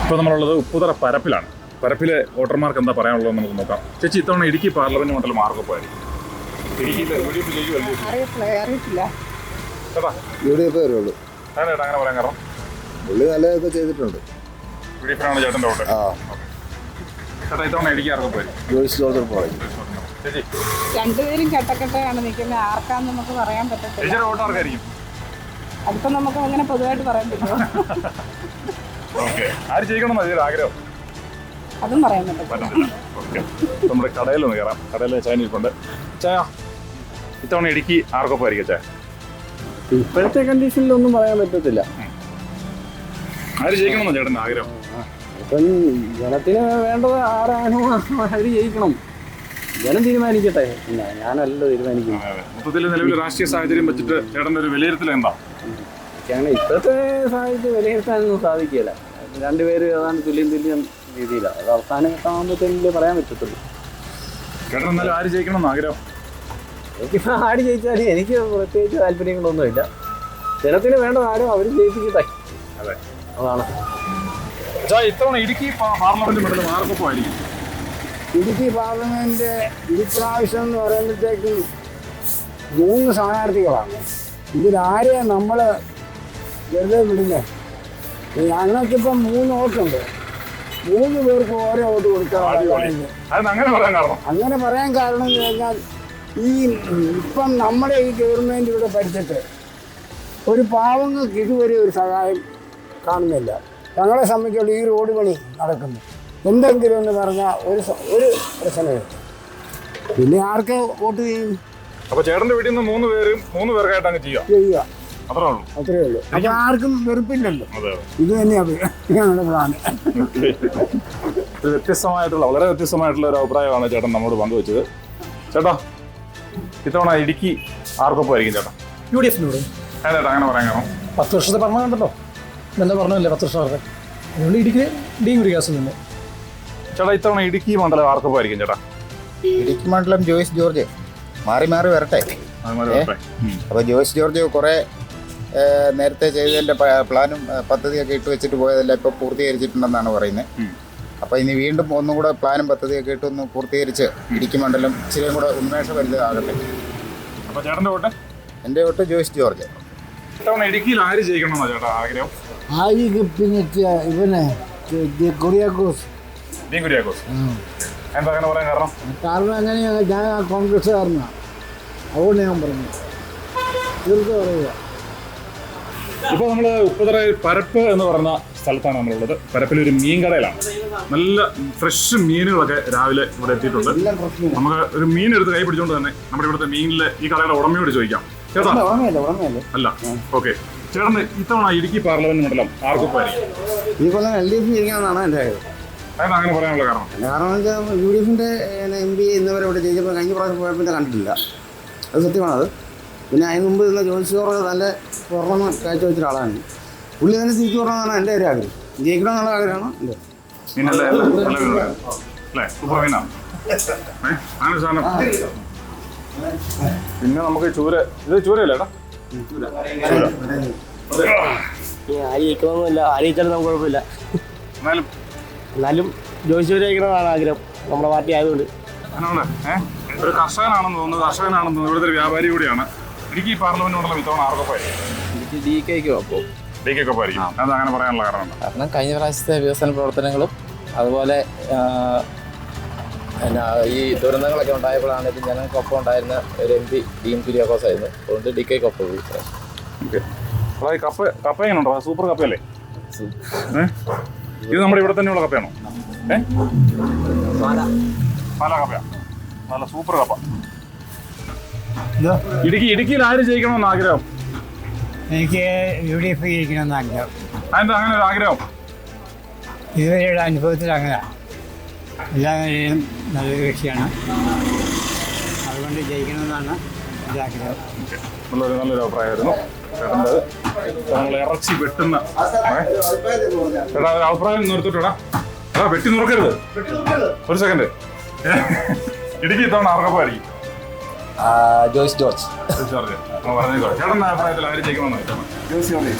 ഇപ്പോൾ നമ്മളുള്ളത് ഉപ്പുതറ പരപ്പിലാണ്. പരപ്പിലെ വോട്ടർമാർക്ക് എന്താ പറയാനുള്ളതെന്ന് നമുക്ക് നോക്കാം. ചേച്ചി, ഇത്തവണ ഇടുക്കി പാർലമെന്റ് മണ്ഡലം മാർക്കൊപ്പമായിരിക്കും. അങ്ങനെ പറയാൻ കാരണം പുള്ളി നല്ലതൊക്കെ ചെയ്തിട്ടുണ്ട്. ചേട്ടൻ്റെ വോട്ട്. ചേട്ടാ, ഇത്തവണ ഇടുക്കി ആർക്കൊപ്പമായിരിക്കും? ജോയിസ് ജോർജ് ചേച്ചി, രണ്ടുപേരും കെട്ടക്കെട്ടാണ് നിൽക്കുന്നത്. ആർക്കാന്ന് നമുക്ക് പറയാൻ പറ്റത്തില്ല. ചേച്ചിയുടെ വോട്ട് ആർക്കായിരിക്കും? അതിപ്പോ നമുക്ക് അങ്ങനെ പൊതുവായിട്ട് പറയാൻ പറ്റുമോ? ആര് ജയിക്കണം എന്നൊരു ആഗ്രഹം? അതും പറയാൻ പറ്റത്തില്ല. ഓക്കെ, നമ്മുടെ കടയിലൊന്ന് കയറാം. കടയിൽ ചായനിരിപ്പുണ്ട്. ചായ, ഇത്തവണ ഇടുക്കി ആർക്കൊപ്പമായിരിക്കും ചായ? ഇപ്പോഴത്തെ കണ്ടീഷനിലൊന്നും പറയാൻ പറ്റത്തില്ല. ആര് ജയിക്കണമെന്നോ ചേട്ടൻ്റെ ആഗ്രഹം? ഇപ്പം ജനത്തിന് വേണ്ടത് ആരാണോ അവർ ജയിക്കണം. ജനം തീരുമാനിക്കട്ടെ, ഞാനല്ല തീരുമാനിക്കുന്നത്. മൊത്തത്തിൽ നിലവിൽ രാഷ്ട്രീയ സാഹചര്യം വെച്ചിട്ട് ചേട്ടൻ്റെ ഒരു വിലയിരുത്തൽ എന്താ? കാരണം ഇപ്പോഴത്തെ സാഹചര്യം വിലയിരുത്താനൊന്നും സാധിക്കില്ല. രണ്ടുപേരും ഏതാണ്ട് തുല്യം രീതിയിലാണ്. അത് അവസാനം ഘട്ടമാകുമ്പോഴത്തേക്കും പറയാൻ പറ്റത്തുള്ളൂ. ചേട്ടൻ എന്നാലും ആര് ജയിക്കണം എന്ന് ആഗ്രഹം? എനിക്കിപ്പോൾ ആര് ജയിച്ചാലും എനിക്ക് പ്രത്യേകിച്ച് താല്പര്യങ്ങളൊന്നുമില്ല. ജനത്തിന് വേണ്ടത് ആരോ അവർ ജയിപ്പിക്കട്ടെ. അതെ, അതാണ്. ഇത്തവണ ഇടുക്കി പാർലമെന്റ് മണ്ഡലം ആർക്കൊപ്പമായിരിക്കും? ഇടുക്കി പാർലമെന്റ് ഇപ്രാവശ്യം എന്ന് പറയുമ്പോഴത്തേക്കും 3 സ്ഥാനാർത്ഥികളാണ്. ഇതിലാരെ നമ്മൾ വെറുതെ വിടുന്നേ? ഞങ്ങൾക്കിപ്പം 3 വോട്ടുണ്ട്. 3 പേർക്ക് ഓരോ വോട്ട് കൊടുക്കാൻ. അങ്ങനെ പറയാൻ കാരണം എന്ന് കഴിഞ്ഞാൽ ഇപ്പം നമ്മുടെ ഈ ഗവൺമെൻറ് ഇവിടെ ഭരിച്ചിട്ട് ഒരു പാവങ്ങൾക്ക് ഇതുവരെ ഒരു സഹായം കാണുന്നില്ല. ഞങ്ങളെ സംബന്ധിച്ചുള്ള ഈ റോഡ് പണി നടക്കുന്നു. എന്തെങ്കിലും എന്ന് പറഞ്ഞാൽ ഒരു പ്രശ്നമില്ല. പിന്നെ ആർക്ക് വോട്ട് ചെയ്യും? അപ്പൊ ചേട്ടന്റെ വീട്ടിൽ നിന്ന് 3 പേർക്കായിട്ട് അങ്ങ് ചെയ്യുക, അത്രേ ഉള്ളൂ. അപ്പൊ ആർക്കും വെറുപ്പില്ലല്ലോ. ഇത് തന്നെയാണ് ഞങ്ങളുടെ പ്ലാൻ. വളരെ വ്യത്യസ്തമായിട്ടുള്ള ഒരു അഭിപ്രായമാണ് ചേട്ടൻ നമ്മോട് പങ്കുവെച്ചത്. ചേട്ടാ, ഇത്തവണ ഇടുക്കി ആർക്കൊപ്പമായിരിക്കും ചേട്ടാ? UDF. ചേട്ടാ, അങ്ങനെ പറയാൻ കാരണം 10 വർഷത്തെ ഭരണം കണ്ടല്ലോ. എന്താ പറഞ്ഞല്ലേ 10 വർഷം അവരുടെ. അതുകൊണ്ട് ഇടുക്കി കുര്യാസ് തന്നെ. ചേട്ടാ, ഇത്തവണ ഇടുക്കി മണ്ഡലം ആർക്കൊപ്പമായിരിക്കും ചേട്ടാ? ഇടുക്കി മണ്ഡലം ജോയിസ് ജോർജ്. മാറി വരട്ടെ. അപ്പോൾ ജോയിസ് ജോർജ് കുറേ നേരത്തെ ചെയ്തതിൻ്റെ പ്ലാനും പദ്ധതിയൊക്കെ ഇട്ട് വെച്ചിട്ട് പോയതെല്ലാം ഇപ്പോൾ പൂർത്തീകരിച്ചിട്ടുണ്ടെന്നാണ് പറയുന്നത്. അപ്പോൾ ഇനി വീണ്ടും ഒന്നും കൂടെ പ്ലാനും പദ്ധതിയൊക്കെ ഇട്ടൊന്ന് പൂർത്തീകരിച്ച് ഇടുക്കി മണ്ഡലം ഇച്ചിരിയും കൂടെ ഉന്മേഷഭരിതമാകട്ടെ. അപ്പോൾ ചേട്ടൻ്റെ വോട്ട്? എൻ്റെ വോട്ട് ജോയിസ് ജോർജ്. ഇത്തവണ ഇടുക്കിയിൽ ആര് ജയിക്കണമെന്നാണ് ചേട്ടാ ആഗ്രഹം? ഇവനെ കുര്യാക്കോസ്. എന്താ അങ്ങനെ പറയാൻ കാരണം? കാരണം അങ്ങനെയാണ്. ഞാൻ കോൺഗ്രസ്സുകാരനാണ്, അതുകൊണ്ട് ഞാൻ പറഞ്ഞു. തീർത്ത് പറയുക. ഇപ്പോൾ നമ്മൾ ഉപ്പുതറ പരപ്പ് എന്ന് പറയുന്ന സ്ഥലത്താണ് നമ്മളുള്ളത്. പരപ്പിലൊരു മീൻ കടയിലാണ്. നല്ല ഫ്രഷ് മീനുകളൊക്കെ രാവിലെ ഇവിടെ എത്തിയിട്ടുണ്ട്. നമുക്ക് ഒരു മീൻ എടുത്ത് കൈ പിടിച്ചുകൊണ്ട് തന്നെ നമ്മുടെ ഇവിടുത്തെ മീനിലെ ഈ കടയുടെ ഉടമയോട് ചോദിക്കാം. ചേട്ടാ, അല്ല, ഓക്കെ, ചേട്ടന് ഇത്തവണ ഇടുക്കി പാർലമെന്റ് മണ്ഡലം ആർക്കൊപ്പമായിരിക്കും? ഈ കൊല്ലം LDF ജയിക്കാമെന്നാണ് എൻ്റെ ആഗ്രഹം. അങ്ങനെ പറയാനുള്ള കാരണം? കാരണം വെച്ചാൽ UDFിൻ്റെ MP ഇന്നവരെ ഇവിടെ ജയിച്ചപ്പോൾ കഴിഞ്ഞ പ്രാവശ്യം പോയപ്പോൾ കണ്ടിട്ടില്ല. അത് സത്യമാണത്. പിന്നെ അതിന് മുമ്പ് ഇന്ന് ജോയിസ് ജോർജ് നല്ല പുറമെ കാഴ്ച വെച്ച ഒരാളാണ്. പുള്ളി തന്നെ തിരിച്ചു പറഞ്ഞതാണ് എൻ്റെ ഒരു ആഗ്രഹം. ജയിക്കണമെന്നുള്ള ആഗ്രഹമാണ് എൻ്റെ. പിന്നെ നമുക്ക് ചൂരയല്ലേ ഏട്ടാ? ആര് ജയിക്കണമെന്നില്ല, ആര് ജയിച്ചാലും നമുക്ക് കുഴപ്പമില്ല. എന്നാലും ജോയിസ് ജോർജ് ജയിക്കണമെന്നാണ് ആഗ്രഹം, നമ്മുടെ പാർട്ടി ആയതുകൊണ്ട്. ഒരു കർഷകനാണെന്ന് തോന്നുന്നു. ഇവിടുത്തെ ഒരു വ്യാപാരി കൂടിയാണ്. ഇടുക്കി പാർലമെന്റ് മണ്ഡലം ഇത്തവണ ആർക്കൊപ്പമായിരിക്കും? DK-ക്കൊപ്പമായിരിക്കും. അത് അങ്ങനെ പറയാനുള്ള കാരണം കഴിഞ്ഞ പ്രാവശ്യത്തെ വികസന പ്രവർത്തനങ്ങളും അതുപോലെ ഈ ദുരന്തങ്ങളൊക്കെ ഉണ്ടായപ്പോഴാണ് ഇത് ജനങ്ങൾക്കൊപ്പം ഉണ്ടായിരുന്ന ഒരു MP ഡീൻ കുര്യാക്കോസ് ആയിരുന്നു. അതുകൊണ്ട് DK-ക്കൊപ്പം. കപ്പ എങ്ങനെയുണ്ടോ? സൂപ്പർ കപ്പയല്ലേ ഇത്? നമ്മുടെ ഇവിടെ തന്നെയുള്ള കപ്പയാണോ? പാല കപ്പയാ, നല്ല സൂപ്പർ കപ്പ. ഇടുക്കിയിൽ ആര് ജയിക്കണമെന്ന് ആഗ്രഹം? എനിക്ക് UDF ജയിക്കണമെന്ന് ആഗ്രഹം. അതെന്താ അങ്ങനെ ഒരു ആഗ്രഹം? ഇതുവരെയുള്ള അനുഭവത്തിൽ അങ്ങനെ എല്ലാവരെയും നല്ലൊരു കക്ഷിയാണ്, അതുകൊണ്ട് ജയിക്കണമെന്നാണ് എൻ്റെ ആഗ്രഹം. നല്ലൊരു അഭിപ്രായമായിരുന്നു ചേട്ടൻ്റെ. നമ്മൾ ഇറച്ചി വെട്ടുന്ന ചേട്ടാ ഒരു അഭിപ്രായം നിർത്തിട്ടാ. വെട്ടി നുറുക്കരുത്. ഒരു സെക്കൻഡ്. ഇടുക്കി ഇത്തവണ ആർക്കൊപ്പമായിരിക്കും? ജോയിസ് ജോർജ്. ചേട്ടൻ്റെ അഭിപ്രായത്തിൽ ആര് ജയിക്കണമെന്ന്? ജോയിസ് ജോർജ്.